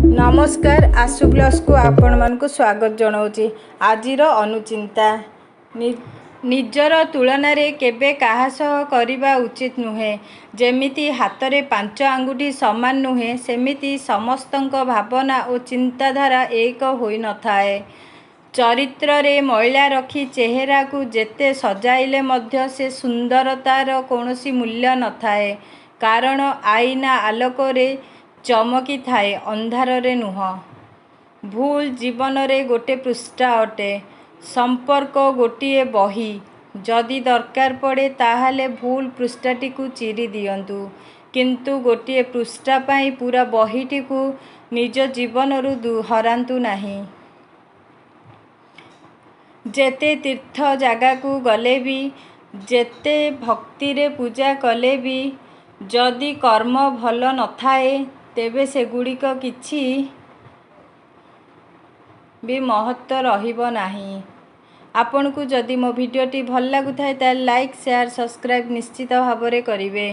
नमस्कार आशु ब्लॉग्स को आपण मानक स्वागत जनाऊँगी। आजिर अनुचिंता निजर तुलन में केबे काहा सह करिबा उचित नुहे। जेमिति हाथ रे 5 आंगुठी समान नुहे सेमिति समस्तक भावना और चिंताधारा एक होई न थाए। चरित्र रे मैला रखी चेहरा को जेते सजाइले मध्य से सुंदरतार कौनसी मूल्य न थाए, कारण आईना आलोक रे चमकी थाए, अंधार रे नुह। भूल जीवन रे गोटे पृष्ठा अटे, संपर्क गोटे बही। जदि दरकार पड़े ताहाले भूल पृष्ठाटी को चिरी दियंतु, किंतु गोटे पृष्ठा पाई पूरा बहीटी को निज जीवन रु हरांतु नहीं। जेते तीर्थ जगह को गले भी, जेते भक्ति रे पूजा कले भी, जदि कर्म भल न थाए तेबे सेगुड़िक किछि भी महत्व रहिबो नाही। आपण को जदि मो भिडियोटी भल लागुथाय ताल लाइक शेयर सब्सक्राइब निश्चित भाव में करिवे।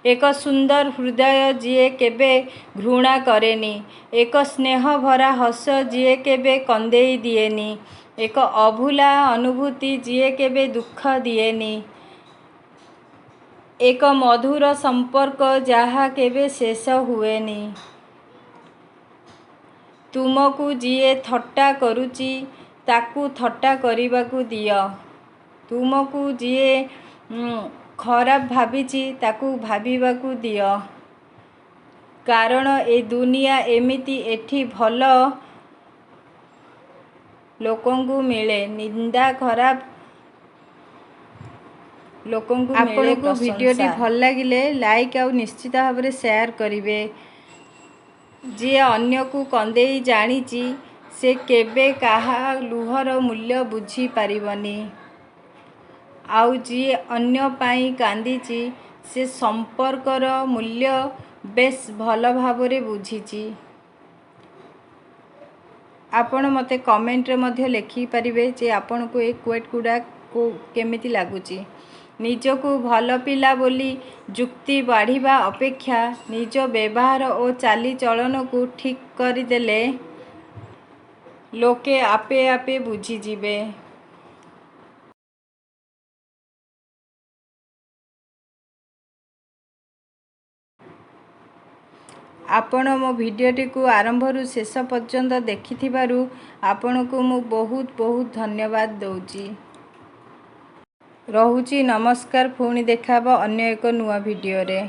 एक सुंदर हृदय जीए केबे घृणा करेनी, एक स्नेह भरा हस जीए केबे कंदेई दिएनी, एक अभूला अनुभूति जीए केबे दुख दिएनी, एक मधुर संपर्क जहा केबे शेष हुएनी। तुमको जीए थट्टा करुची ताकू थट्टा करिबाकू दियो, तुमको जीए खराब भाविची ताकू भाविबाकू दियो, कारण ए दुनिया एमिति एठी भल लोकंकु मिले, निंदा खराब लोकंकु मिले। आपनको वीडियोटी भल लागिले लाइक आउ निश्चित भाव में शेयर करिवे। जी अन्य को कंदेई जानिची से केबे काहा लुहर मूल्य बुझी पारिबनी, आउ जी अन्य पाई कांदीची से संपर्कर मूल्य बेस भल भावरे बुझीची। आपण मते कमेंट रे मध्य लिखि पारिबे जे आपण को एक क्वेट गुडा को केमिति लागुची। निजको भल पिला बोली जुक्ति बाढ़िबा अपेक्षा निज व्यवहार और चाली चलन को ठीक कर देले लोके आपे आपे बुझी जिबे। आपण मो भिडियोटी को आरंभ रु शेष पर्यंत देखिथिबारु आपण को मु बहुत बहुत धन्यवाद दउची। रहुची नमस्कार। पुणी देखाबो अन्य एक नुआ भिडियो रे।